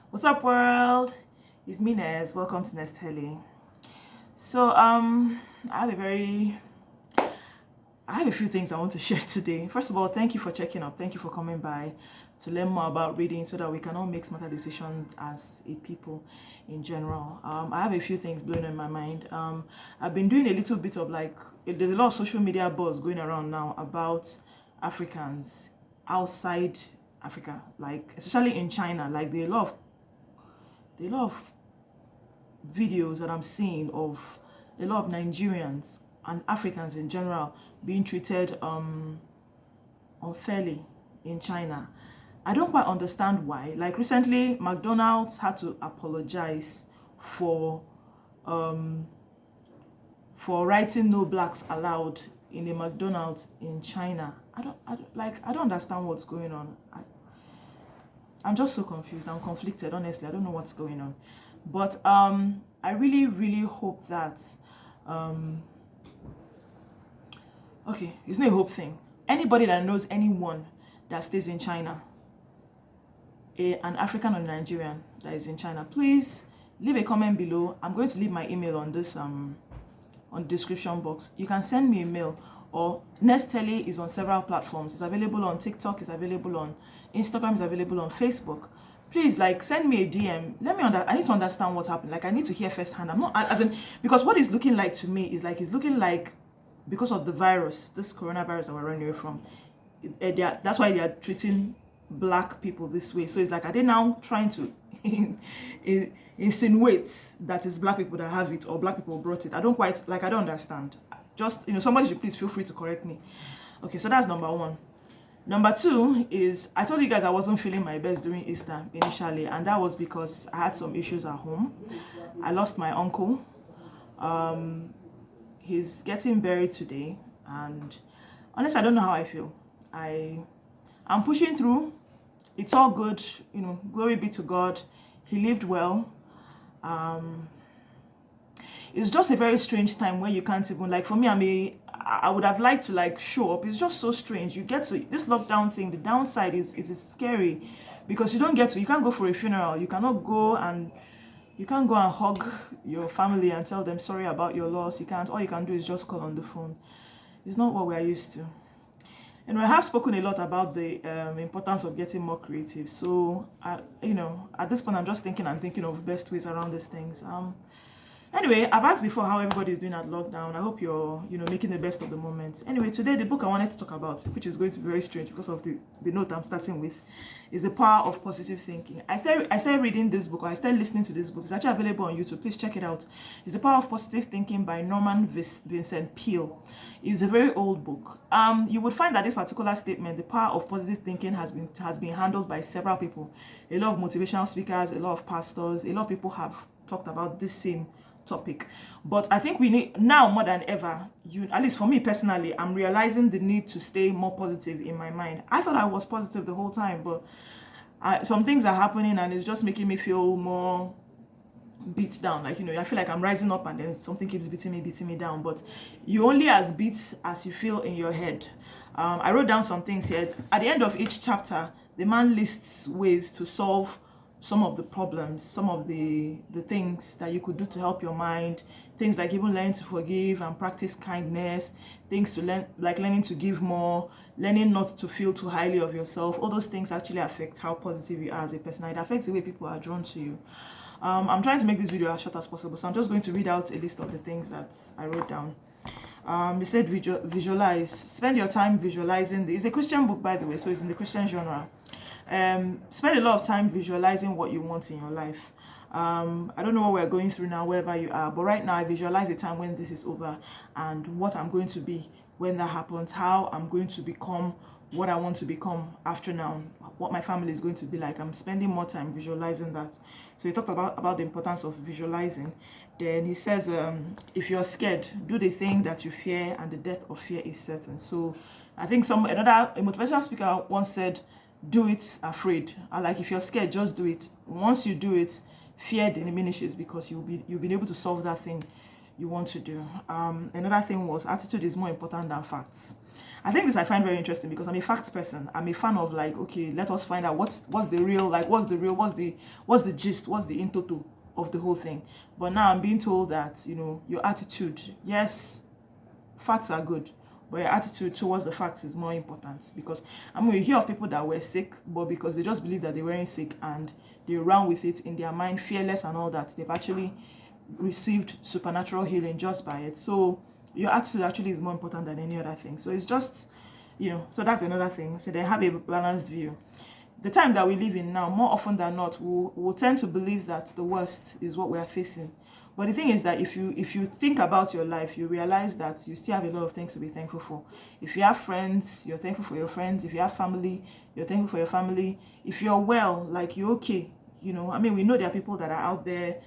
What's up, world? It's me, Nez. Welcome to Nest Helly. So, I have a very, I have a few things I want to share today. First of all, thank you for checking up. Thank you for coming by to learn more about reading, so that we can all make smarter decisions as a people in general. I have a few things blowing in my mind. I've been doing a little bit of there's a lot of social media buzz going around now about Africans outside Africa, like especially in China. Like there are a lot of videos that I'm seeing of a lot of Nigerians and Africans in general being treated unfairly in China. I don't quite understand why. Like recently, McDonald's had to apologize for writing "No Blacks Allowed" in a McDonald's in China. I don't understand what's going on. I'm just so confused. I'm conflicted, honestly. I don't know what's going on. But I really, really hope that okay, it's not a hope thing. Anybody that knows anyone that stays in China, an African or Nigerian that is in China, please leave a comment below. I'm going to leave my email on this on the description box. You can send me a mail, or Nest Telly is on several platforms. It's available on TikTok, it's available on Instagram, it's available on Facebook. Please, like, send me a DM. I need to understand what's happened. Like, I need to hear firsthand. I'm not, as in, because what it's looking like to me is like, it's looking like because of the virus, this coronavirus that we're running away from, that's why they are treating black people this way. So it's like, are they now trying to insinuate that it's black people that have it or black people brought it? I don't understand. Just, somebody should please feel free to correct me. Okay, so that's number one. Number two is, I told you guys I wasn't feeling my best during Easter initially, and that was because I had some issues at home. I lost my uncle. He's getting buried today, and honestly, I don't know how I feel. I'm pushing through. It's all good, glory be to God. He lived well. It's just a very strange time where you can't even, like, for me, I would have liked to like show up. It's just so strange. You get to this lockdown thing. The downside is scary because you can't go for a funeral. You can't go and hug your family and tell them sorry about your loss. All you can do is just call on the phone. It's not what we're used to. And I have spoken a lot about the importance of getting more creative. So, at this point, I'm just thinking of best ways around these things. Anyway, I've asked before how everybody is doing at lockdown. I hope you're, making the best of the moment. Anyway, today the book I wanted to talk about, which is going to be very strange because of the note I'm starting with, is The Power of Positive Thinking. I started reading this book, or I started listening to this book. It's actually available on YouTube. Please check it out. It's The Power of Positive Thinking by Norman Vincent Peale. It's a very old book. You would find that this particular statement, the power of positive thinking, has been handled by several people. A lot of motivational speakers, a lot of pastors, a lot of people have talked about this same topic. But I think we need, now more than ever, at least for me personally, I'm realizing the need to stay more positive in my mind. I thought I was positive the whole time, but some things are happening and it's just making me feel more beat down. Like, I feel like I'm rising up and then something keeps beating me down. But you only as beat as you feel in your head. I wrote down some things here. At the end of each chapter, the man lists ways to solve some of the problems, some of the things that you could do to help your mind, things like even learning to forgive and practice kindness, things to learn, like learning to give more, learning not to feel too highly of yourself. All those things actually affect how positive you are as a person. It affects the way people are drawn to you. I'm trying to make this video as short as possible, so I'm just going to read out a list of the things that I wrote down. They said visualize. Spend your time visualizing. It's a Christian book, by the way, so it's in the Christian genre. Spend a lot of time visualizing what you want in your life. I don't know what we're going through now, wherever you are, but right now I visualize a time when this is over and what I'm going to be when that happens, how I'm going to become what I want to become after now, what my family is going to be like. I'm spending more time visualizing that. So he talked about the importance of visualizing. Then he says, if you're scared, do the thing that you fear, and the death of fear is certain. So I think a motivational speaker once said, do it afraid. Like, if you're scared, just do it. Once you do it, fear diminishes because you've been able to solve that thing you want to do. Another thing was, attitude is more important than facts. I think this I find very interesting because I'm a facts person. I'm a fan of like, okay, let us find out what's the real, like what's the gist, what's the in toto of the whole thing. But now I'm being told that, you know, your attitude, yes, facts are good, but your attitude towards the facts is more important. Because I mean, you hear of people that were sick, but because they just believe that they weren't sick and they ran with it in their mind, fearless and all that, they've actually received supernatural healing just by it. So your attitude actually is more important than any other thing. So it's just, you know, so that's another thing. So they have a balanced view. The time that we live in now, more often than not, we'll tend to believe that the worst is what we are facing. But the thing is that if you think about your life, you realize that you still have a lot of things to be thankful for. If you have friends, you're thankful for your friends. If you have family, you're thankful for your family. If you're well, like you're okay. You know, I mean, we know there are people that are out there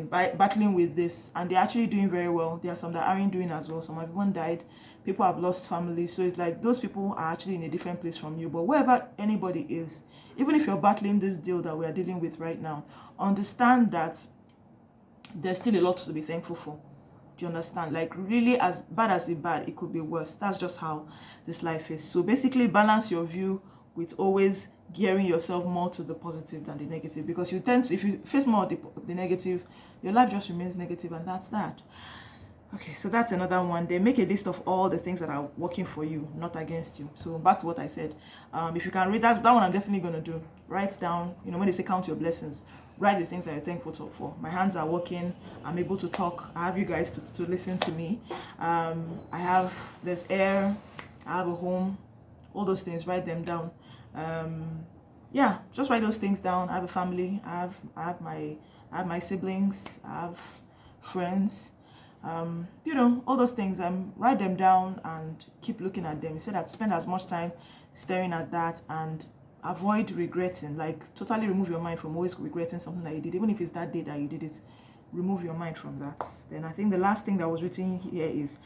battling with this, and they're actually doing very well. There are some that aren't doing as well. Some have even died. People have lost families. So it's like those people are actually in a different place from you. But wherever anybody is, even if you're battling this deal that we are dealing with right now, understand that there's still a lot to be thankful for. Do you understand? Like really, as bad as it could be worse. That's just how this life is. So basically balance your view with always gearing yourself more to the positive than the negative, because you tend to, if you face more of the negative, your life just remains negative, and that's that. Okay, so that's another one. They make a list of all the things that are working for you, not against you. So back to what I said. If you can read that one, I'm definitely going to do. Write down, you know, when they say count your blessings, write the things that you're thankful for. My hands are working. I'm able to talk. I have you guys to listen to me. There's air. I have a home. All those things, write them down. Yeah, just write those things down. I have a family. I have my siblings. I have friends. You know, all those things. Write them down and keep looking at them. You said that spend as much time staring at that and avoid regretting. Like totally remove your mind from always regretting something that you did, even if it's that day that you did it. Remove your mind from that. Then I think the last thing that was written here is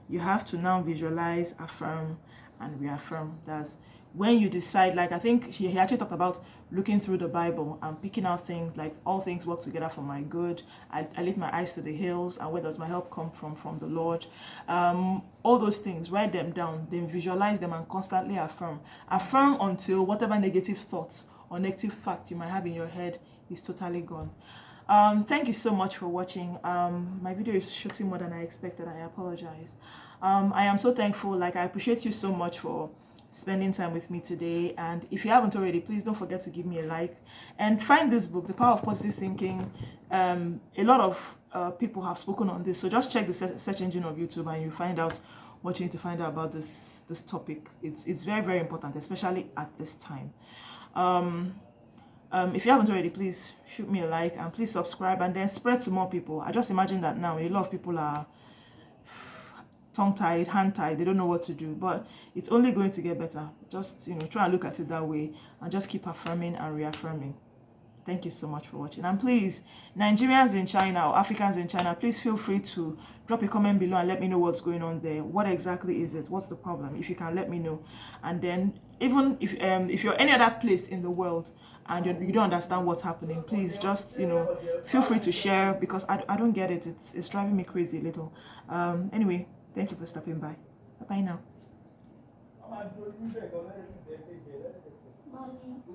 you have to now visualize, affirm, and reaffirm. That's when you decide, like I think he actually talked about looking through the Bible and picking out things like all things work together for my good. I lift my eyes to the hills, and where does my help come from the Lord. All those things, write them down, then visualize them and constantly affirm. Affirm until whatever negative thoughts or negative facts you might have in your head is totally gone. Thank you so much for watching. My video is shooting more than I expected. I apologize. I am so thankful. Like, I appreciate you so much for spending time with me today. And if you haven't already, please don't forget to give me a like and find this book, The Power of Positive Thinking. A lot of people have spoken on this, so just check the search engine of YouTube and you find out what you need to find out about this topic. It's very, very important, especially at this time. If you haven't already, please shoot me a like and please subscribe and then spread to more people. I just imagine that now a lot of people are tongue-tied, hand-tied, they don't know what to do, but it's only going to get better. Just, you know, try and look at it that way and just keep affirming and reaffirming. Thank you so much for watching. And please, Nigerians in China or Africans in China, please feel free to drop a comment below and let me know what's going on there. What exactly is it? What's the problem? If you can let me know. And then even if you're any other place in the world and you don't understand what's happening, please just, you know, feel free to share, because I don't get it. It's driving me crazy a little. Anyway, thank you for stopping by. Bye-bye now.